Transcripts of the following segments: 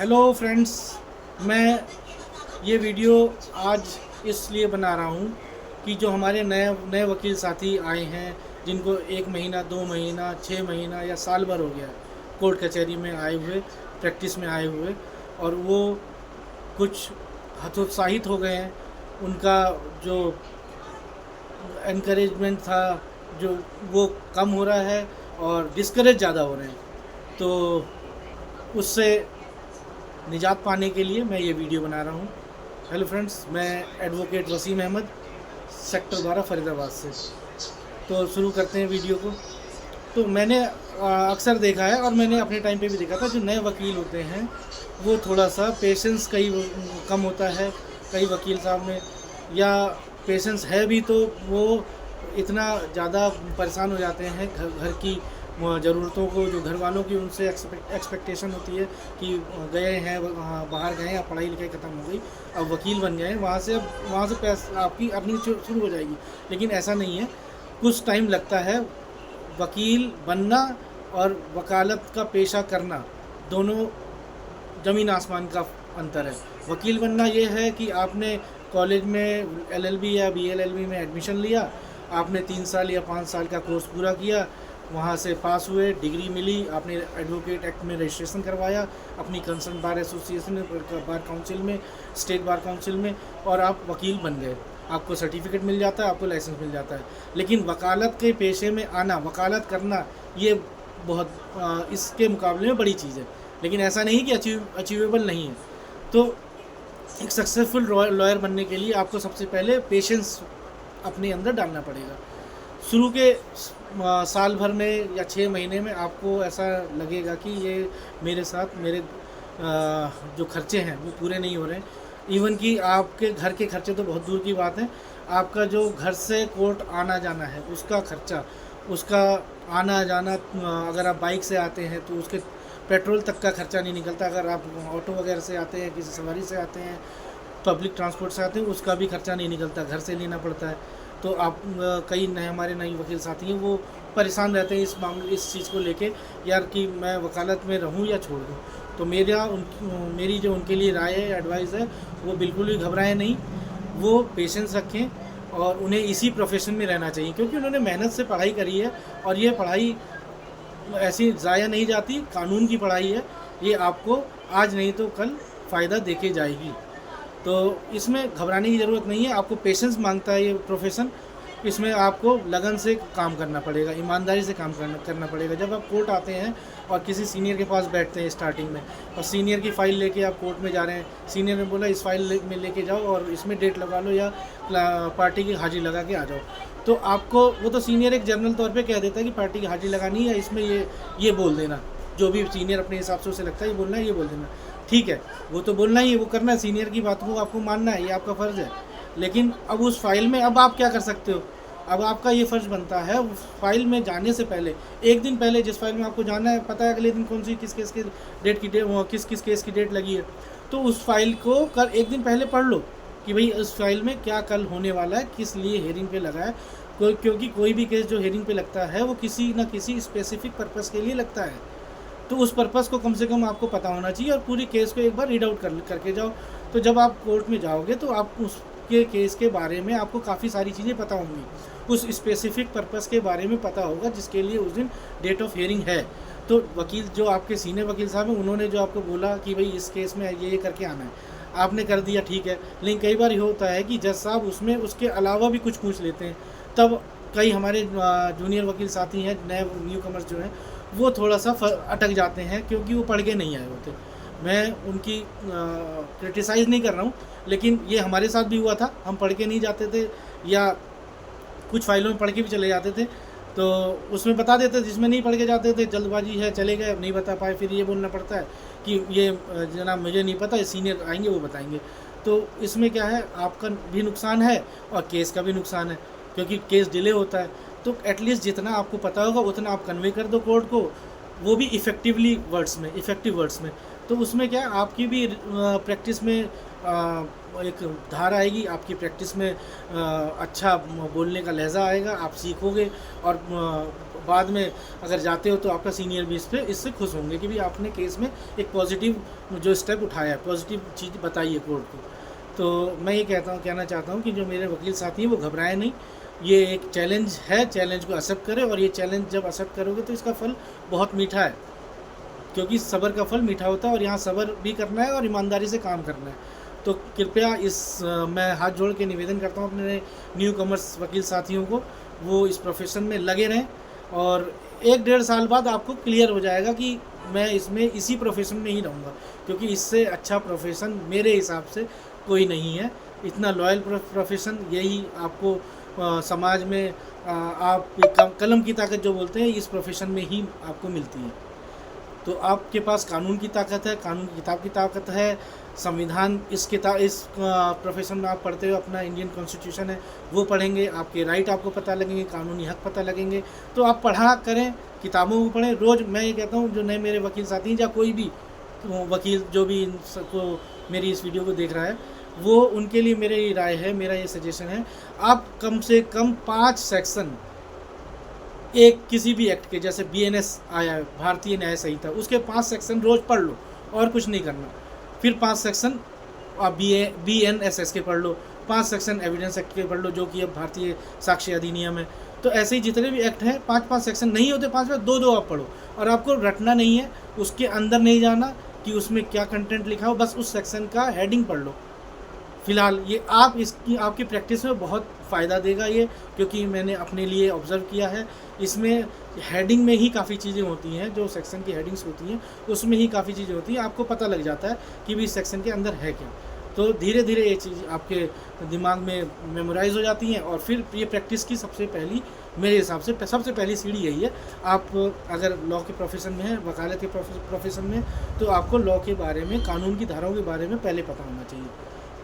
Hello friends, मैं ये video आज इसलिए बना रहा हूँ कि जो हमारे नए नए वकील साथी आए हैं, जिनको 1 महीना 2 महीना 6 महीना या साल भर हो गया कोर्ट कचहरी में आए हुए, प्रैक्टिस में आए हुए, और वो कुछ हतोत्साहित हो गए हैं। उनका जो एनकरेजमेंट था जो वो कम हो रहा है और डिस्करेज ज़्यादा हो रहे हैं। तो उससे निजात पाने के लिए मैं ये वीडियो बना रहा हूँ। हेलो फ्रेंड्स, मैं एडवोकेट वसीम अहमद, सेक्टर 12 फरीदाबाद से। तो शुरू करते हैं वीडियो को। तो मैंने अक्सर देखा है, और मैंने अपने टाइम पे भी देखा था, जो नए वकील होते हैं वो थोड़ा सा पेशेंस कम होता है कई वकील साहब में, या पेशेंस है भी तो वो इतना ज़्यादा परेशान हो जाते हैं घर की ज़रूरतों को, जो घर वालों की उनसे एक्सपेक्टेशन होती है कि गए हैं बाहर गए हैं, पढ़ाई लिखाई ख़त्म हो गई, अब वकील बन गए हैं, वहाँ से पैसा आपकी अर्निंग शुरू हो जाएगी। लेकिन ऐसा नहीं है, कुछ टाइम लगता है। वकील बनना और वकालत का पेशा करना, दोनों ज़मीन आसमान का अंतर है। वकील बनना ये है कि आपने कॉलेज में एलएलबी या बीएलएलबी में एडमिशन लिया, आपने 3 साल या 5 साल का कोर्स पूरा किया, वहाँ से पास हुए, डिग्री मिली, आपने एडवोकेट एक्ट में रजिस्ट्रेशन करवाया अपनी कंसर्न बार एसोसिएशन में, बार काउंसिल में, स्टेट बार काउंसिल में, और आप वकील बन गए। आपको सर्टिफिकेट मिल जाता है, आपको लाइसेंस मिल जाता है। लेकिन वकालत के पेशे में आना, वकालत करना, ये बहुत इसके मुकाबले में बड़ी चीज़ है। लेकिन ऐसा नहीं कि अचीवेबल नहीं है। तो एक सक्सेसफुल लॉयर बनने के लिए आपको सबसे पहले पेशेंस अपने अंदर डालना पड़ेगा। शुरू के साल भर में या 6 महीने में आपको ऐसा लगेगा कि ये मेरे साथ मेरे जो खर्चे हैं वो पूरे नहीं हो रहे हैं। इवन कि आपके घर के खर्चे तो बहुत दूर की बात है, आपका जो घर से कोर्ट आना जाना है उसका खर्चा, उसका आना जाना, अगर आप बाइक से आते हैं तो उसके पेट्रोल तक का खर्चा नहीं निकलता। अगर आप ऑटो वगैरह से आते हैं, किसी सवारी से आते हैं, पब्लिक ट्रांसपोर्ट से आते हैं, उसका भी खर्चा नहीं निकलता, घर से लेना पड़ता है। तो आप कई नए हमारे नए वकील साथी हैं, वो परेशान रहते हैं इस चीज़ को लेके, यार कि मैं वकालत में रहूं या छोड़ दूं। तो मेरी जो उनके लिए राय है, एडवाइस है, वो बिल्कुल भी घबराएं नहीं, वो पेशेंस रखें और उन्हें इसी प्रोफेशन में रहना चाहिए, क्योंकि उन्होंने मेहनत से पढ़ाई करी है और ये पढ़ाई ऐसी ज़ाया नहीं जाती, कानून की पढ़ाई है। ये आपको आज नहीं तो कल फ़ायदा देके जाएगी। तो इसमें घबराने की ज़रूरत नहीं है। आपको पेशेंस मांगता है ये प्रोफेशन। इसमें आपको लगन से काम करना पड़ेगा, ईमानदारी से काम करना पड़ेगा। जब आप कोर्ट आते हैं और किसी सीनियर के पास बैठते हैं स्टार्टिंग में, और सीनियर की फ़ाइल लेके आप कोर्ट में जा रहे हैं, सीनियर ने बोला इस फाइल में लेके जाओ और इसमें डेट लगा लो या पार्टी की हाजिरी लगा के आ जाओ, तो आपको वो तो सीनियर एक जनरल तौर पे कह देता है कि पार्टी की हाजिरी लगानी है, इसमें ये बोल देना। जो भी सीनियर अपने हिसाब से उसे लगता है ये बोलना है, ये बोल देना। ठीक है, वो तो बोलना ही है, वो करना है, सीनियर की बात को आपको मानना है, ये आपका फ़र्ज़ है। लेकिन अब उस फाइल में अब आप क्या कर सकते हो? अब आपका ये फ़र्ज़ बनता है उस फाइल में जाने से पहले, एक दिन पहले, जिस फाइल में आपको जाना है, पता है अगले दिन कौन सी किस केस की डेट की किस केस की डेट लगी है, तो उस फाइल को एक दिन पहले पढ़ लो कि भाई उस फाइल में क्या कल होने वाला है, किस लिए हेयरिंग पे लगा है। क्योंकि कोई भी केस जो हेयरिंग पे लगता है वो किसी न किसी स्पेसिफिक पर्पज़ के लिए लगता है। तो उस पर्पज़ को कम से कम आपको पता होना चाहिए, और पूरी केस को एक बार रीड आउट करके जाओ। तो जब आप कोर्ट में जाओगे तो आप उसके केस के बारे में आपको काफ़ी सारी चीज़ें पता होंगी, उस स्पेसिफिक पर्पज़ के बारे में पता होगा जिसके लिए उस दिन डेट ऑफ हियरिंग है। तो वकील जो आपके सीनियर वकील साहब हैं, उन्होंने जो आपको बोला कि भाई इस केस में ये करके आना है, आपने कर दिया, ठीक है। लेकिन कई बार ये होता है कि जज साहब उसमें उसके अलावा भी कुछ पूछ लेते हैं। तब कई हमारे जूनियर वकील साथी हैं, नए न्यू कमर्स जो हैं, वो थोड़ा सा अटक जाते हैं, क्योंकि वो पढ़ के नहीं आए होते। मैं उनकी क्रिटिसाइज़ नहीं कर रहा हूँ, लेकिन ये हमारे साथ भी हुआ था। हम पढ़ के नहीं जाते थे, या कुछ फाइलों में पढ़ के भी चले जाते थे, तो उसमें बता देते, जिसमें नहीं पढ़ के जाते थे, जल्दबाजी है, चले गए, नहीं बता पाए, फिर ये बोलना पड़ता है कि ये जनाब मुझे नहीं पता, सीनियर आएंगे वो बताएंगे। तो इसमें क्या है, आपका भी नुकसान है और केस का भी नुकसान है, क्योंकि केस डिले होता है। तो एटलीस्ट जितना आपको पता होगा उतना आप कन्वे कर दो कोर्ट को, वो भी इफ़ेक्टिव वर्ड्स में। तो उसमें क्या है, आपकी भी प्रैक्टिस में एक धार आएगी, आपकी प्रैक्टिस में अच्छा बोलने का लहजा आएगा, आप सीखोगे, और बाद में अगर जाते हो तो आपका सीनियर भी इससे खुश होंगे कि भी आपने केस में एक पॉजिटिव जो स्टेप उठाया है, पॉजिटिव चीज़ बताई है कोर्ट को। तो मैं ये कहना चाहता हूँ कि जो मेरे वकील साथी हैं वो घबराएं नहीं। ये एक चैलेंज है, चैलेंज को एक्सेप्ट करें, और ये चैलेंज जब एक्सेप्ट करोगे तो इसका फल बहुत मीठा है, क्योंकि सब्र का फल मीठा होता है, और यहाँ सब्र भी करना है और ईमानदारी से काम करना है। तो कृपया मैं हाथ जोड़ के निवेदन करता हूँ अपने न्यू कमर्स वकील साथियों को, वो इस प्रोफेशन में लगे रहें, और 1-1.5 साल बाद आपको क्लियर हो जाएगा कि मैं इसी प्रोफेशन में ही रहूँगा, क्योंकि इससे अच्छा प्रोफेशन मेरे हिसाब से कोई नहीं है। इतना लॉयल प्रोफेशन यही आपको समाज में आप कलम की ताकत जो बोलते हैं, इस प्रोफेशन में ही आपको मिलती है। तो आपके पास कानून की ताकत है, कानून की किताब की ताकत है, संविधान इस प्रोफेशन में आप पढ़ते हो, अपना इंडियन कॉन्स्टिट्यूशन है वो पढ़ेंगे, आपके राइट आपको पता लगेंगे, कानूनी हक पता लगेंगे। तो आप पढ़ा करें, किताबों को पढ़ें रोज़। मैं ये कहता हूँ जो नए मेरे वकील साथी हैं या कोई भी वकील जो भी को मेरी इस वीडियो को देख रहा है, वो उनके लिए मेरी राय है, मेरा ये सजेशन है, आप कम से कम 5 सेक्शन एक किसी भी एक्ट के, जैसे BNS आया है, भारतीय न्याय संहिता, उसके 5 सेक्शन रोज़ पढ़ लो और कुछ नहीं करना। फिर 5 सेक्शन आप BNSS के पढ़ लो, 5 सेक्शन एविडेंस एक्ट के पढ़ लो, जो कि अब भारतीय साक्ष्य अधिनियम है। तो ऐसे ही जितने भी एक्ट हैं 5-5 सेक्शन नहीं होते, 5 में 2-2 आप पढ़ो, और आपको रटना नहीं है, उसके अंदर नहीं जाना कि उसमें क्या कंटेंट लिखा हो, बस उस सेक्शन का हेडिंग पढ़ लो। फ़िलहाल ये आपकी प्रैक्टिस में बहुत फ़ायदा देगा ये, क्योंकि मैंने अपने लिए ऑब्ज़र्व किया है। इसमें हेडिंग में ही काफ़ी चीज़ें होती हैं, जो सेक्शन की हेडिंग्स होती हैं उसमें ही काफ़ी चीज़ें होती हैं, आपको पता लग जाता है कि भी इस सेक्शन के अंदर है क्या। तो धीरे धीरे ये चीज़ आपके दिमाग में मेमोराइज़ हो जाती हैं, और फिर ये प्रैक्टिस की सबसे पहली, मेरे हिसाब से सबसे पहली सीढ़ी यही है। आप अगर लॉ के प्रोफेशन में हैं, वकालत के प्रोफेशन में, तो आपको लॉ के बारे में, कानून की धाराओं के बारे में पहले पता होना चाहिए।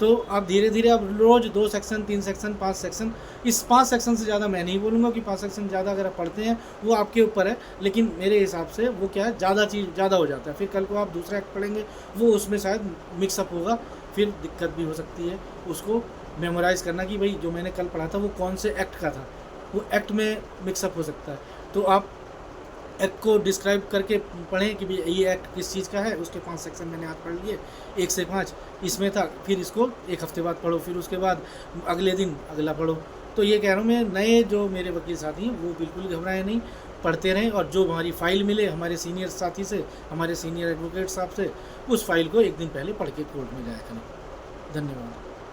तो आप धीरे धीरे अब रोज़ 2 सेक्शन, 3 सेक्शन, 5 सेक्शन, इस 5 सेक्शन से ज़्यादा मैं नहीं बोलूँगा कि 5 सेक्शन ज़्यादा अगर आप पढ़ते हैं वो आपके ऊपर है, लेकिन मेरे हिसाब से वो क्या है, ज़्यादा हो जाता है। फिर कल को आप दूसरा एक्ट पढ़ेंगे, वो उसमें शायद मिक्सअप होगा, फिर दिक्कत भी हो सकती है उसको मेमोराइज़ करना कि भाई जो मैंने कल पढ़ा था वो कौन से एक्ट का था, वो एक्ट में मिक्सअप हो सकता है। तो आप एक्ट को डिस्क्राइब करके पढ़ें कि भाई ये एक्ट किस चीज़ का है, उसके 5 सेक्शन मैंने आज पढ़ लिए, 1 से 5 इसमें था, फिर इसको 1 हफ्ते बाद पढ़ो, फिर उसके बाद अगले दिन अगला पढ़ो। तो ये कह रहा हूँ मैं, नए जो मेरे वकील साथी हैं वो बिल्कुल घबराएं नहीं, पढ़ते रहें, और जो हमारी फ़ाइल मिले हमारे सीनियर साथी से, हमारे सीनियर एडवोकेट साहब से, उस फाइल को एक दिन पहले पढ़ के कोर्ट में जाया करें। धन्यवाद।